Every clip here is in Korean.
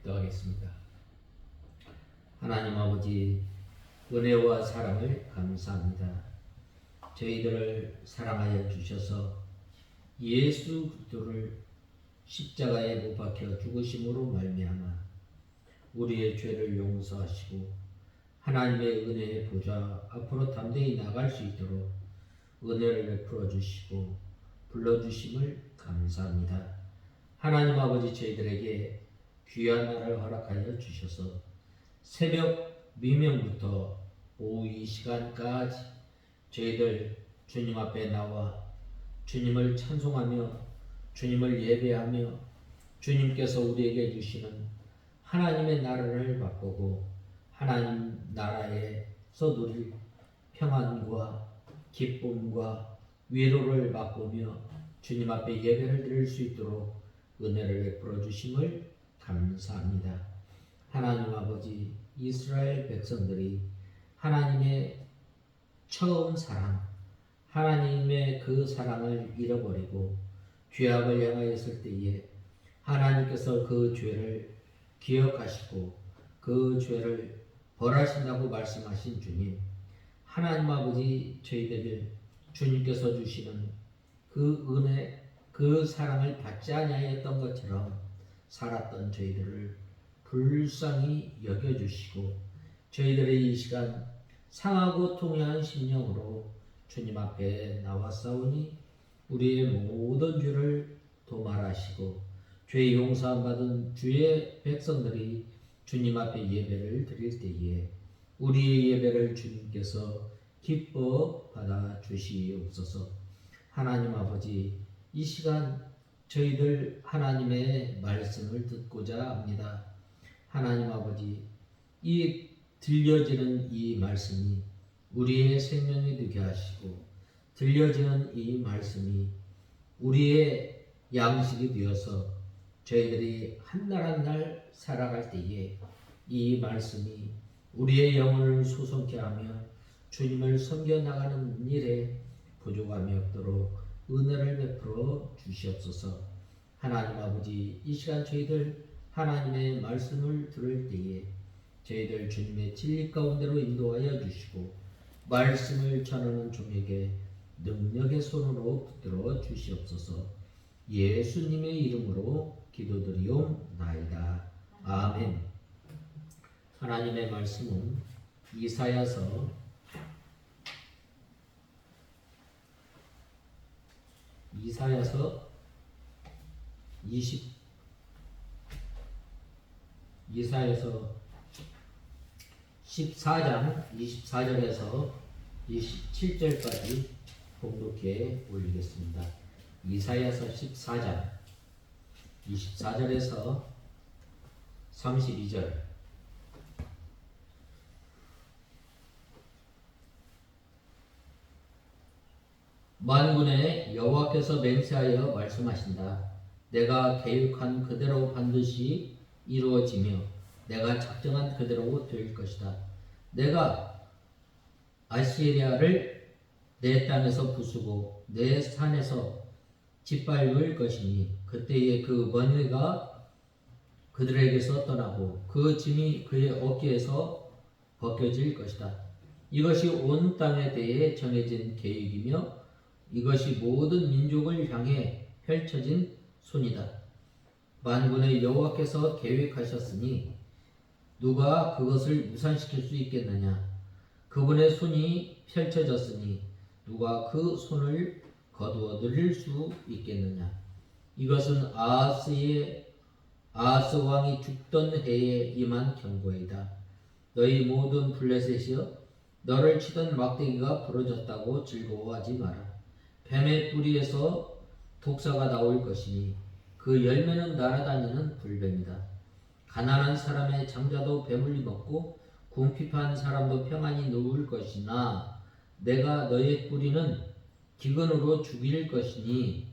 기도하겠습니다. 하나님 아버지, 은혜와 사랑을 감사합니다. 저희들을 사랑하여 주셔서 예수 그리스도를 십자가에 못 박혀 죽으심으로 말미암아 우리의 죄를 용서하시고 하나님의 은혜의 보좌 앞으로 담대히 나갈 수 있도록 은혜를 베풀어 주시고 불러주심을 감사합니다. 하나님 아버지, 저희들에게 귀한 날을 허락하여 주셔서 새벽 미명부터 오후 이 시간까지 저희들 주님 앞에 나와 주님을 찬송하며 주님을 예배하며 주님께서 우리에게 주시는 하나님의 나라를 맛보고 하나님 나라에서 누릴 평안과 기쁨과 위로를 맛보며 주님 앞에 예배를 드릴 수 있도록 은혜를 베풀어 주심을 감사합니다. 하나님 아버지, 이스라엘 백성들이 하나님의 처음 사랑, 하나님의 그 사랑을 잃어버리고 죄악을 행하였을 때에 하나님께서 그 죄를 기억하시고 그 죄를 벌하신다고 말씀하신 주님, 하나님 아버지, 저희들을 주님께서 주시는 그 은혜, 그 사랑을 받지 아니하였던 것처럼 살았던 저희들을 불쌍히 여겨주시고 저희들의 이 시간 상하고 통해한 심령으로 주님 앞에 나왔사오니 우리의 모든 죄를 도말하시고 죄 용서함 받은 주의 백성들이 주님 앞에 예배를 드릴 때에 우리의 예배를 주님께서 기뻐 받아 주시옵소서. 하나님 아버지, 이 시간 저희들 하나님의 말씀을 듣고자 합니다. 하나님 아버지, 이 들려지는 이 말씀이 우리의 생명이 되게 하시고 들려지는 이 말씀이 우리의 양식이 되어서 저희들이 한 날 한 날 살아갈 때에 이 말씀이 우리의 영혼을 소성케 하며 주님을 섬겨나가는 일에 부족함이 없도록 은혜를 베풀어 주시옵소서. 하나님 아버지, 이 시간 저희들 하나님의 말씀을 들을 때에 저희들 주님의 진리 가운데로 인도하여 주시고 말씀을 전하는 종에게 능력의 손으로 붙들어 주시옵소서. 예수님의 이름으로 기도드리옵나이다. 아멘. 하나님의 말씀은 이사야서 14장 24절에서 27절까지 봉독해 올리겠습니다. 이사야서 14장 24절에서 32절. 만군의 여호와께서 맹세하여 말씀하신다. 내가 계획한 그대로 반드시 이루어지며 내가 작정한 그대로 될 것이다. 내가 아시리아를 내 땅에서 부수고 내 산에서 짓밟을 것이니 그때에 그 번뇌가 그들에게서 떠나고 그 짐이 그의 어깨에서 벗겨질 것이다. 이것이 온 땅에 대해 정해진 계획이며 이것이 모든 민족을 향해 펼쳐진 손이다. 만군의 여호와께서 계획하셨으니 누가 그것을 무산시킬 수 있겠느냐? 그분의 손이 펼쳐졌으니 누가 그 손을 거두어 들일 수 있겠느냐? 이것은 아하스 왕이 죽던 해에 임한 경고이다. 너희 모든 블레셋이여, 너를 치던 막대기가 부러졌다고 즐거워하지 마라. 뱀의 뿌리에서 독사가 나올 것이니 그 열매는 날아다니는 불뱀이다. 가난한 사람의 장자도 뱀을 먹고 궁핍한 사람도 평안히 누울 것이나 내가 너의 뿌리는 기근으로 죽일 것이니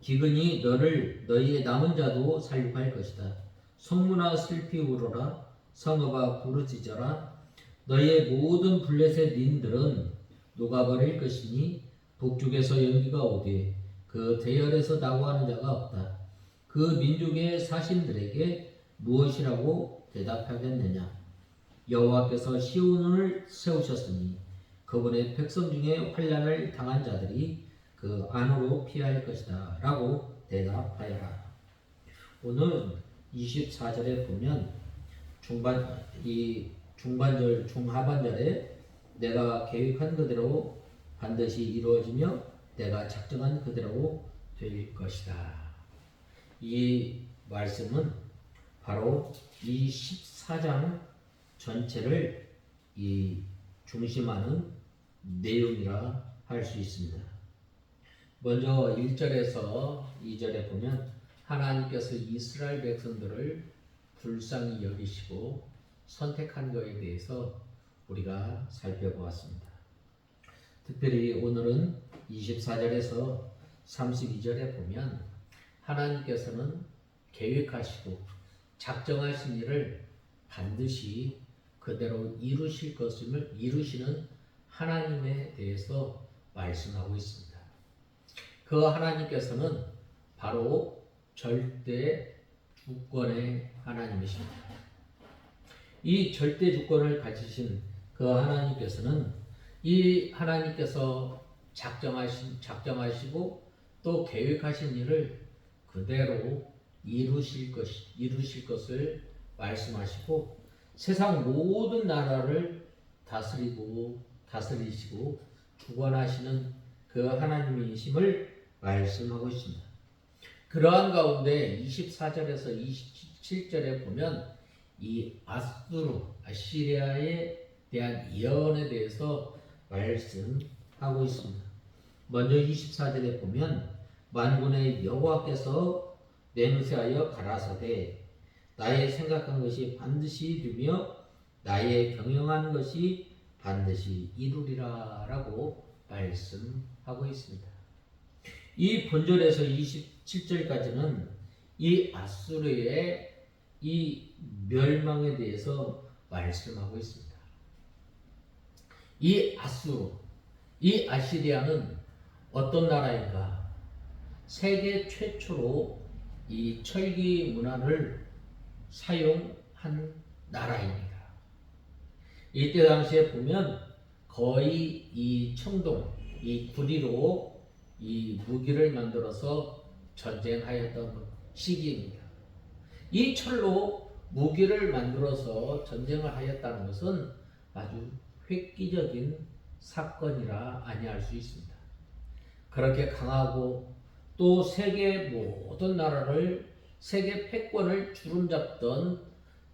기근이 너를 너희의 남은 자도 살육할 것이다. 성문아 슬피 울어라, 성읍아 부르짖어라. 너희의 모든 블레셋인들은 녹아버릴 것이니 북쪽에서 연기가 오되 그 대열에서 나고하는 자가 없다. 그 민족의 사신들에게 무엇이라고 대답하겠느냐? 여호와께서 시온을 세우셨으니 그분의 백성 중에 환난을 당한 자들이 그 안으로 피할 것이다 라고 대답하여라. 오늘 24절에 보면 중하반절에 내가 계획한 그대로 반드시 이루어지며 내가 작정한 그대로 될 것이다. 이 말씀은 바로 이 14장 전체를 중심하는 내용이라 할 수 있습니다. 먼저 1절에서 2절에 보면 하나님께서 이스라엘 백성들을 불쌍히 여기시고 선택한 것에 대해서 우리가 살펴보았습니다. 특별히 오늘은 24절에서 32절에 보면 하나님께서는 계획하시고 작정하신 일을 반드시 그대로 이루실 것임을 이루시는 하나님에 대해서 말씀하고 있습니다. 그 하나님께서는 바로 절대 주권의 하나님이십니다. 이 절대 주권을 가지신 그 하나님께서는 이 하나님께서 작정하시고 또 계획하신 일을 그대로 이루실 것을 말씀하시고 세상 모든 나라를 다스리시고 주관하시는 그 하나님이심을 말씀하고 있습니다. 그러한 가운데 24절에서 27절에 보면 이 아시리아에 대한 예언에 대해서 말씀하고 있습니다. 먼저 24절에 보면 만군의 여호와께서 맹세하여 가라사대 나의 생각한 것이 반드시 이루며 나의 경영한 것이 반드시 이루리라 라고 말씀하고 있습니다. 이 본절에서 27절까지는 이 아수르의 이 멸망에 대해서 말씀하고 있습니다. 이 아시리아는 어떤 나라인가? 세계 최초로 이 철기 문화를 사용한 나라입니다. 이때 당시에 보면 거의 이 청동, 이 구리로 이 무기를 만들어서 전쟁하였던 시기입니다. 이 철로 무기를 만들어서 전쟁을 하였다는 것은 아주 획기적인 사건이라 아니할 수 있습니다. 그렇게 강하고 또 세계 모든 나라를 세계 패권을 주름잡던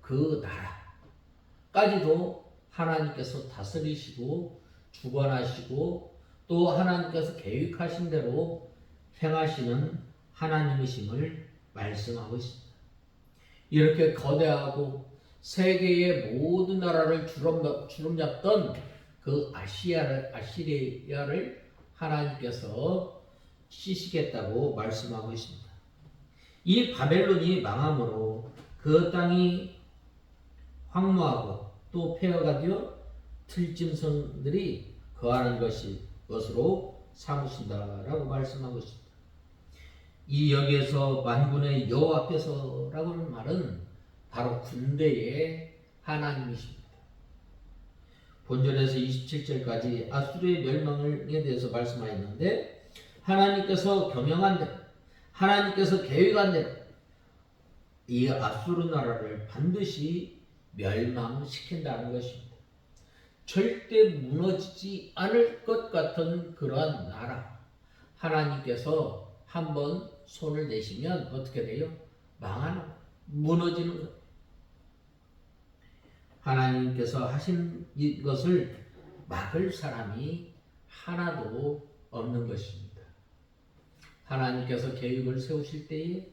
그 나라까지도 하나님께서 다스리시고 주관하시고 또 하나님께서 계획하신 대로 행하시는 하나님이심을 말씀하고 있습니다. 이렇게 거대하고 세계의 모든 나라를 주름잡던 그 아시리아를 하나님께서 씻으시겠다고 말씀하고 있습니다. 이 바벨론이 망함으로 그 땅이 황무하고 또 폐허가 되어 들짐승들이 거하는 것으로 삼으신다라고 말씀하고 있습니다. 이 여기에서 만군의 여호와께서라고 하는 말은 바로 군대의 하나님이십니다. 본절에서 27절까지 아수르의 멸망에 대해서 말씀하였는데 하나님께서 경영한 대로 하나님께서 계획한 대로 이 아수르 나라를 반드시 멸망시킨다는 것입니다. 절대 무너지지 않을 것 같은 그러한 나라 하나님께서 한번 손을 내시면 어떻게 돼요? 무너지는 것. 하나님께서 하신 이것을 막을 사람이 하나도 없는 것입니다. 하나님께서 계획을 세우실 때에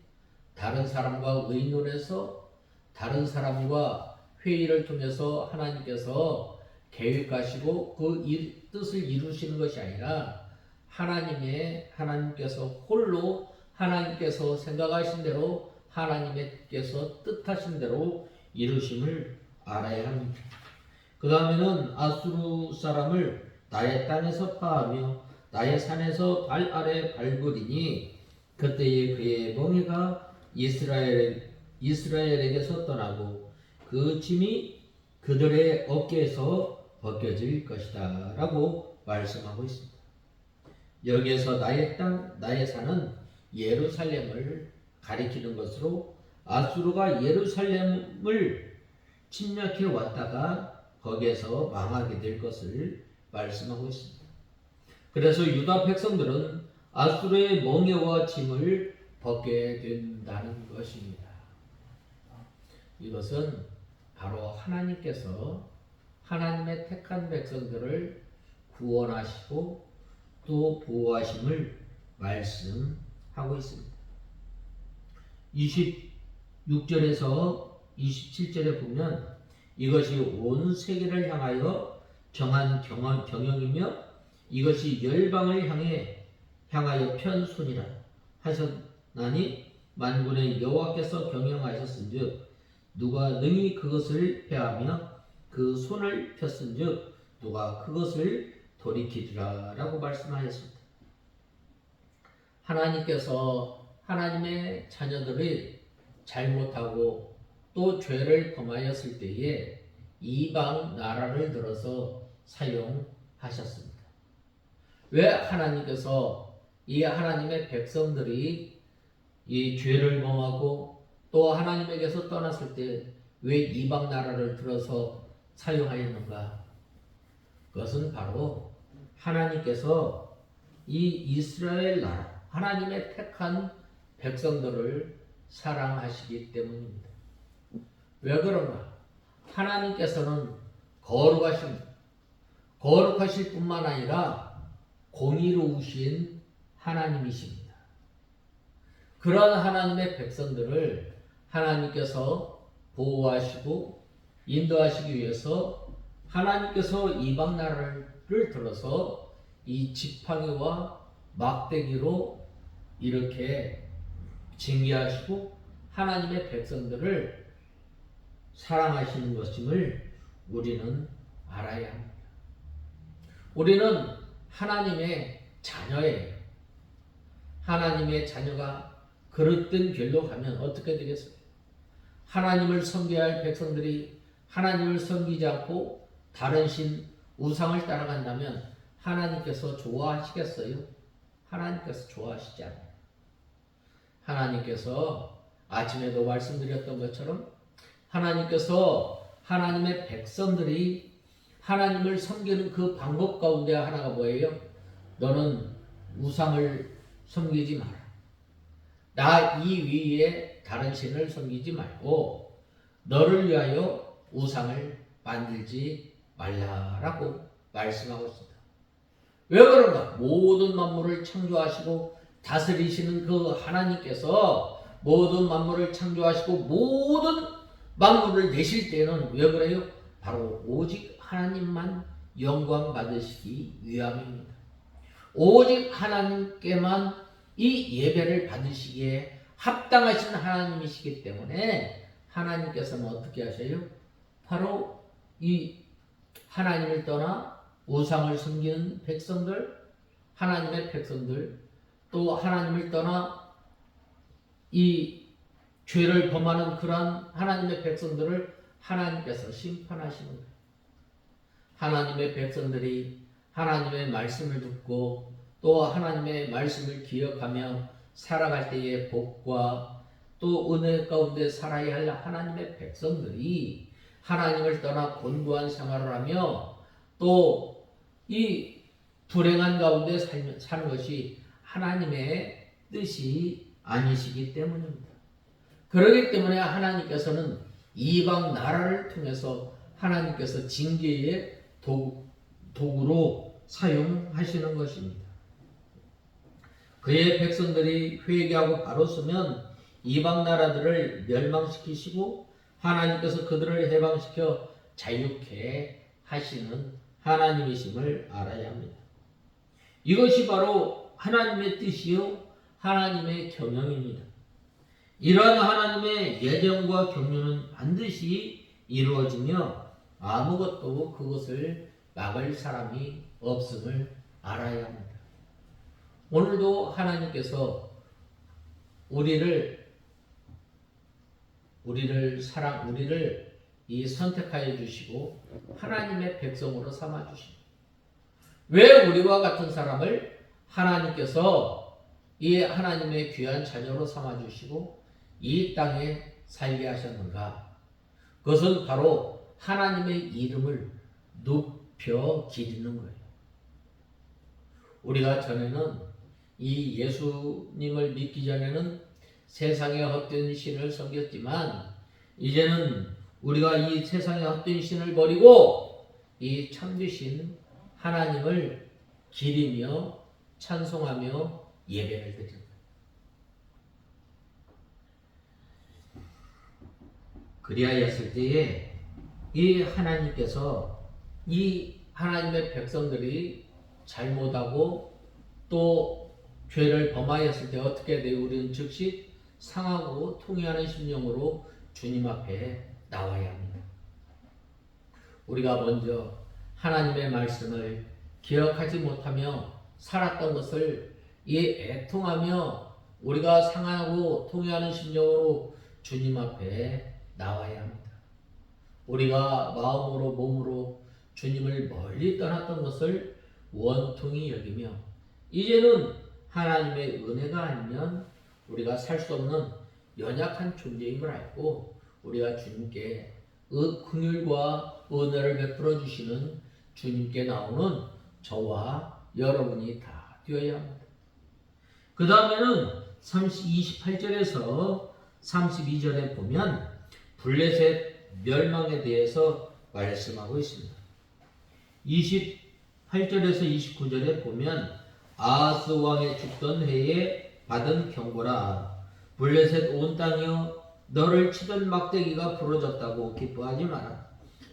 다른 사람과 의논해서 다른 사람과 회의를 통해서 하나님께서 계획하시고 그 뜻을 이루시는 것이 아니라 하나님께서 홀로 하나님께서 생각하신 대로 하나님께서 뜻하신 대로 이루심을 알아야 합니다. 그 다음에는 아수르 사람을 나의 땅에서 파하며 나의 산에서 발 아래 밟으리니 그때에 그의 멍에가 이스라엘의 이스라엘에게서 떠나고 그 짐이 그들의 어깨에서 벗겨질 것이다 라고 말씀하고 있습니다. 여기에서 나의 땅, 나의 산은 예루살렘을 가리키는 것으로 아수르가 예루살렘을 침략해 왔다가 거기에서 망하게 될 것을 말씀하고 있습니다. 그래서 유다 백성들은 아수르의 멍에와 짐을 벗게 된다는 것입니다. 이것은 바로 하나님께서 하나님의 택한 백성들을 구원하시고 또 보호하심을 말씀하고 있습니다. 26절에서 27절에 보면 이것이 온 세계를 향하여 정한 경영이며 이것이 열방을 향하여 편 손이라 하셨나니 만군의 여호와께서 경영하셨은즉 누가 능히 그것을 패하며 그 손을 폈은즉 누가 그것을 돌이키리라 라고 말씀하셨습니다. 하나님께서 하나님의 자녀들이 잘못하고 또 죄를 범하였을 때에 이방 나라를 들어서 사용하셨습니다. 왜 하나님께서 이 하나님의 백성들이 이 죄를 범하고 또 하나님에게서 떠났을 때 왜 이방 나라를 들어서 사용하였는가? 그것은 바로 하나님께서 이 이스라엘 나라, 하나님의 택한 백성들을 사랑하시기 때문입니다. 왜 그런가? 하나님께서는 거룩하실 뿐만 아니라 공의로우신 하나님이십니다. 그런 하나님의 백성들을 하나님께서 보호하시고 인도하시기 위해서 하나님께서 이방 나라를 들어서 이 지팡이와 막대기로 이렇게 징계하시고 하나님의 백성들을 사랑하시는 것임을 우리는 알아야 합니다. 우리는 하나님의 자녀예요. 하나님의 자녀가 그릇된 길로 가면 어떻게 되겠어요? 하나님을 섬겨야 할 백성들이 하나님을 섬기지 않고 다른 신, 우상을 따라간다면 하나님께서 좋아하시겠어요? 하나님께서 좋아하시지 않아요. 하나님께서 아침에도 말씀드렸던 것처럼 하나님께서 하나님의 백성들이 하나님을 섬기는 그 방법 가운데 하나가 뭐예요? 너는 우상을 섬기지 마라. 나 이 위에 다른 신을 섬기지 말고 너를 위하여 우상을 만들지 말라라고 말씀하고 있습니다. 왜 그런가? 모든 만물을 창조하시고 다스리시는 그 하나님께서 모든 만물을 창조하시고 모든 만물을 내실 때는 왜 그래요? 바로 오직 하나님만 영광 받으시기 위함입니다. 오직 하나님께만 이 예배를 받으시기에 합당하신 하나님이시기 때문에 하나님께서는 어떻게 하셔요? 바로 이 하나님을 떠나 우상을 섬기는 백성들, 하나님의 백성들, 또 하나님을 떠나 이 죄를 범하는 그러한 하나님의 백성들을 하나님께서 심판하시는 거예요. 하나님의 백성들이 하나님의 말씀을 듣고 또 하나님의 말씀을 기억하며 살아갈 때의 복과 또 은혜 가운데 살아야 할 하나님의 백성들이 하나님을 떠나 곤고한 생활을 하며 또 이 불행한 가운데 사는 것이 하나님의 뜻이 아니시기 때문입니다. 그렇기 때문에 하나님께서는 이방 나라를 통해서 하나님께서 징계의 도구로 사용하시는 것입니다. 그의 백성들이 회개하고 바로 서면 이방 나라들을 멸망시키시고 하나님께서 그들을 해방시켜 자유케 하시는 하나님이심을 알아야 합니다. 이것이 바로 하나님의 뜻이요 하나님의 경영입니다. 이러한 하나님의 예정과 경륜은 반드시 이루어지며 아무것도 그것을 막을 사람이 없음을 알아야 합니다. 오늘도 하나님께서 우리를 우리를 이 선택하여 주시고 하나님의 백성으로 삼아 주십니다. 왜 우리와 같은 사람을 하나님께서 이 하나님의 귀한 자녀로 삼아 주시고 이 땅에 살게 하셨는가? 그것은 바로 하나님의 이름을 높여 기리는 거예요. 우리가 전에는 이 예수님을 믿기 전에는 세상의 헛된 신을 섬겼지만 이제는 우리가 이 세상의 헛된 신을 버리고 이 참되신 하나님을 기리며 찬송하며 예배를 드립니다. 그리하였을 때에 이 하나님께서 이 하나님의 백성들이 잘못하고 또 죄를 범하였을 때 어떻게 돼요? 우리는 즉시 상하고 통회하는 심령으로 주님 앞에 나와야 합니다. 우리가 먼저 하나님의 말씀을 기억하지 못하며 살았던 것을 이 애통하며 우리가 상하고 통회하는 심령으로 주님 앞에 나와야 합니다. 우리가 마음으로 몸으로 주님을 멀리 떠났던 것을 원통이 여기며 이제는 하나님의 은혜가 아니면 우리가 살 수 없는 연약한 존재임을 알고 우리가 주님께 긍휼과 은혜를 베풀어 주시는 주님께 나오는 저와 여러분이 다 되어야 합니다. 그 다음에는 28절에서 32절에 보면 블레셋 멸망에 대해서 말씀하고 있습니다. 28절에서 29절에 보면 아하스 왕의 죽던 해에 받은 경고라. 블레셋 온 땅이여 너를 치던 막대기가 부러졌다고 기뻐하지 마라.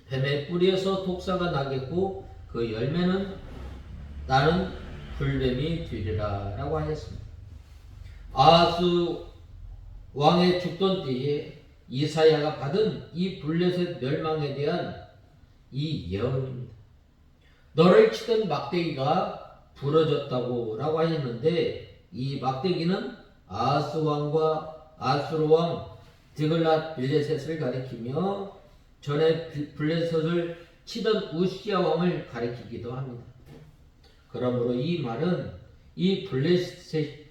뱀의 뿌리에서 독사가 나겠고 그 열매는 나는 불뱀이 되리라 라고 하였습니다. 아하스 왕의 죽던 때에 이사야가 받은 이 블레셋 멸망에 대한 이 예언입니다. 너를 치던 막대기가 부러졌다고 라고 하였는데 이 막대기는 아하스 왕과 아수르 왕 디글랏 빌레셋을 가리키며 전에 블레셋을 치던 우시야 왕을 가리키기도 합니다. 그러므로 이 말은 이 블레셋이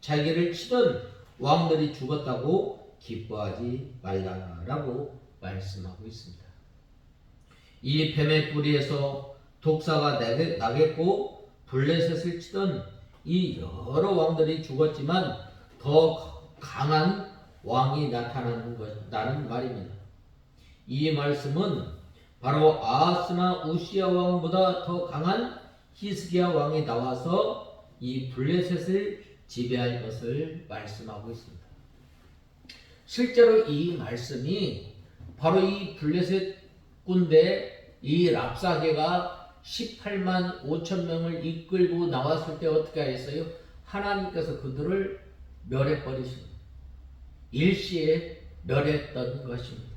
자기를 치던 왕들이 죽었다고 기뻐하지 말라라고 말씀하고 있습니다. 이 뱀의 뿌리에서 독사가 나겠고 블레셋을 치던 이 여러 왕들이 죽었지만 더 강한 왕이 나타나는 말입니다. 이 말씀은 바로 아하스나 우시야 왕보다 더 강한 히스기야 왕이 나와서 이 블레셋을 지배할 것을 말씀하고 있습니다. 실제로 이 말씀이 바로 이 블레셋 군대 이 랍사게가 18만 5천 명을 이끌고 나왔을 때 어떻게 하였어요? 하나님께서 그들을 멸해버리십니다. 일시에 멸했던 것입니다.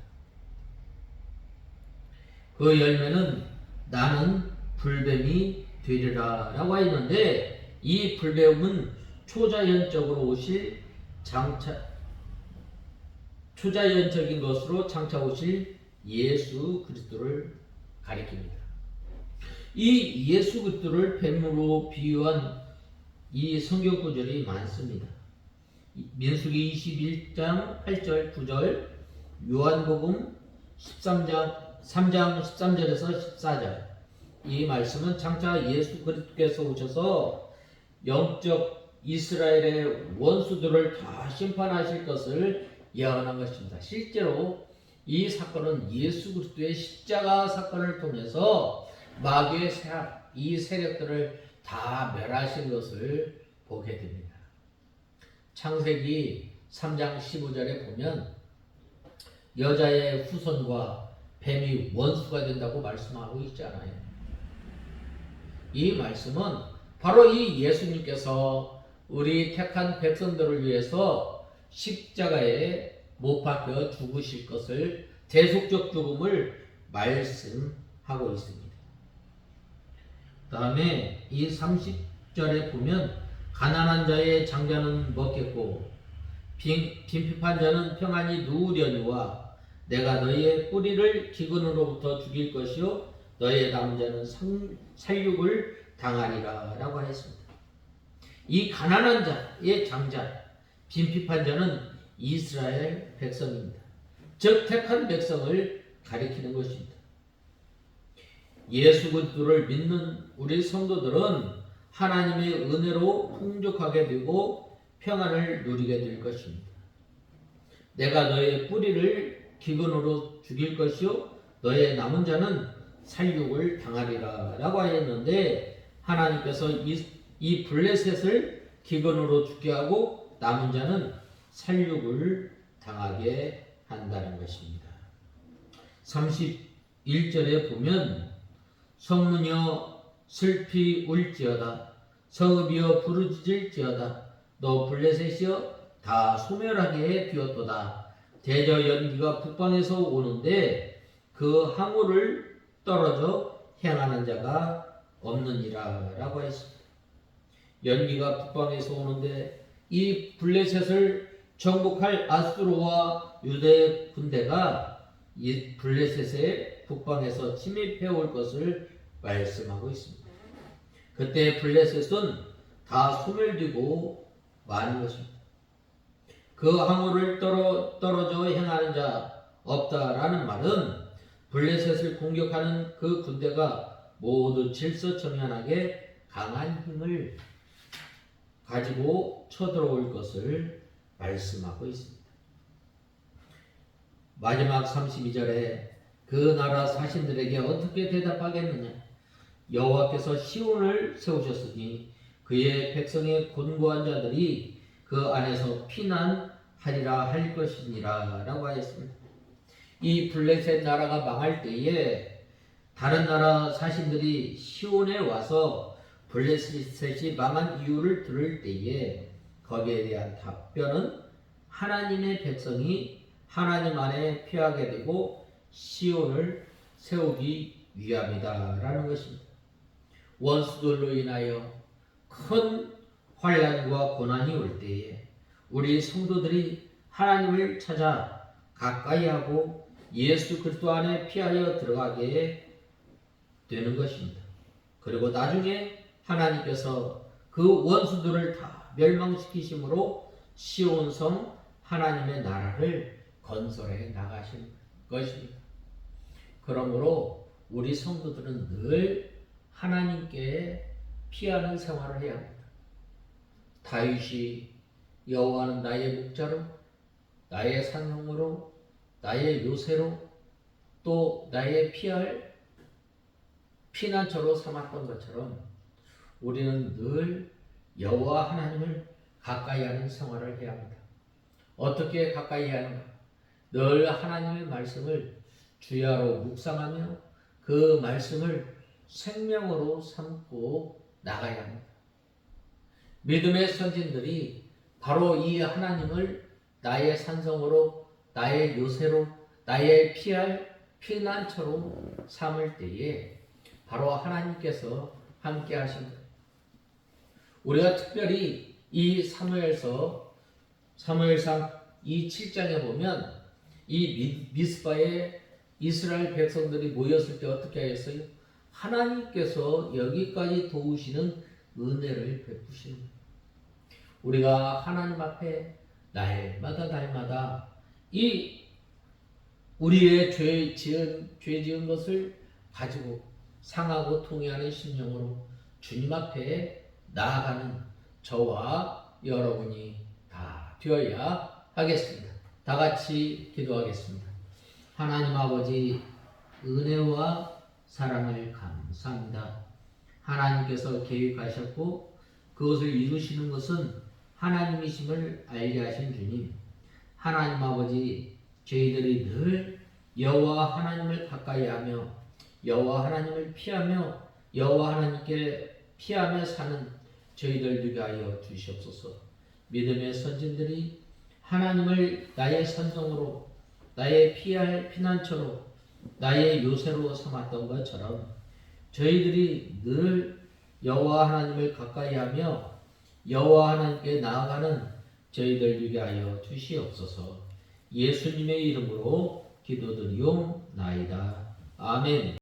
그 열매는 나는 불뱀이 되리라 라고 했는데 이 불뱀은 초자연적으로 오실 초자연적인 것으로 장차 오실 예수 그리스도를 가리킵니다. 이 예수 그리스도를 뱀으로 비유한 이 성경 구절이 많습니다. 민수기 21장 8절 9절, 요한복음 3장 13절에서 14절. 이 말씀은 장차 예수 그리스도께서 오셔서 영적 이스라엘의 원수들을 다 심판하실 것을 예언한 것입니다. 실제로 이 사건은 예수 그리스도의 십자가 사건을 통해서 마귀의 이 세력들을 다 멸하신 것을 보게 됩니다. 창세기 3장 15절에 보면 여자의 후손과 뱀이 원수가 된다고 말씀하고 있잖아요. 이 말씀은 바로 이 예수님께서 우리 택한 백성들을 위해서 십자가에 못 박혀 죽으실 것을 대속적 죽음을 말씀하고 있습니다. 그 다음에 이 30절에 보면 가난한 자의 장자는 먹겠고 빈핍한 자는 평안히 누우려니와 내가 너희의 뿌리를 기근으로부터 죽일 것이요 너희의 남은 자는 살육을 당하리라 라고 하였습니다. 이 가난한 자의 장자 빈핍한 자는 이스라엘 백성입니다. 즉 택한 백성을 가리키는 것입니다. 예수 그리스도를 믿는 우리 성도들은 하나님의 은혜로 풍족하게 되고 평안을 누리게 될 것입니다. 내가 너의 뿌리를 기근으로 죽일 것이요 너의 남은 자는 살육을 당하리라 라고 하였는데 하나님께서 이 블레셋을 기근으로 죽게 하고 남은 자는 살육을 당하게 한다는 것입니다. 31절에 보면 성문여 슬피 울지어다 성읍이여 부르짖을지어다 너 블레셋이여 다 소멸하게 되었도다. 대저 연기가 북방에서 오는데 그 항우를 떨어져 향하는 자가 없느니라 라고 했습니다. 연기가 북방에서 오는데 이 블레셋을 정복할 아수르와 유대 군대가 이 블레셋의 북방에서 침입해 올 것을 말씀하고 있습니다. 그때 블레셋은 다 소멸되고 마는 것입니다. 그 항우를 떨어져 행하는 자 없다라는 말은 블레셋을 공격하는 그 군대가 모두 질서정연하게 강한 힘을 가지고 쳐들어올 것을 말씀하고 있습니다. 마지막 32절에 그 나라 사신들에게 어떻게 대답하겠느냐? 여호와께서 시온을 세우셨으니 그의 백성의 곤고한 자들이 그 안에서 피난하리라 할 것이니라 라고 하였습니다. 이 블레셋 나라가 망할 때에 다른 나라 사신들이 시온에 와서 블레셋이 망한 이유를 들을 때에 거기에 대한 답변은 하나님의 백성이 하나님 안에 피하게 되고 시온을 세우기 위함이다 라는 것입니다. 원수들로 인하여 큰 환난과 고난이 올 때에 우리 성도들이 하나님을 찾아 가까이하고 예수 그리스도 안에 피하여 들어가게 되는 것입니다. 그리고 나중에 하나님께서 그 원수들을 다 멸망시키심으로 시온성 하나님의 나라를 건설해 나가신 것입니다. 그러므로 우리 성도들은 늘 하나님께 피하는 생활을 해야 합니다. 다윗이 여호와는 나의 목자로 나의 산성으로 나의 요새로 또 나의 피할 피난처로 삼았던 것처럼 우리는 늘 여호와 하나님을 가까이 하는 생활을 해야 합니다. 어떻게 가까이 하는가? 늘 하나님의 말씀을 주야로 묵상하며 그 말씀을 생명으로 삼고 나가야 합니다. 믿음의 선진들이 바로 이 하나님을 나의 산성으로 나의 요새로 나의 피할 피난처로 삼을 때에 바로 하나님께서 함께 하십니다. 우리가 특별히 이 사무엘상 이 7장에 보면 이 미스바에 이스라엘 백성들이 모였을 때 어떻게 하였어요? 하나님께서 여기까지 도우시는 은혜를 베푸시는 거예요. 우리가 하나님 앞에 날마다 이 우리의 죄 지은 것을 가지고 상하고 통회하는 심령으로 주님 앞에 나아가는 저와 여러분이 다 되어야 하겠습니다. 다 같이 기도하겠습니다. 하나님 아버지 은혜와 사랑을 감사합니다. 하나님께서 계획하셨고 그것을 이루시는 것은 하나님이심을 알게 하신 주님, 하나님 아버지 저희들이 늘 여호와 하나님을 가까이하며 여호와 하나님을 피하며 여호와 하나님께 피하며 사는 저희들 되게 하여 주시옵소서. 믿음의 선진들이 하나님을 나의 산성으로 나의 피할 피난처로 나의 요새로 삼았던 것처럼 저희들이 늘 여호와 하나님을 가까이하며 여호와 하나님께 나아가는 저희들 위하여 주시옵소서. 예수님의 이름으로 기도드리옵나이다. 아멘.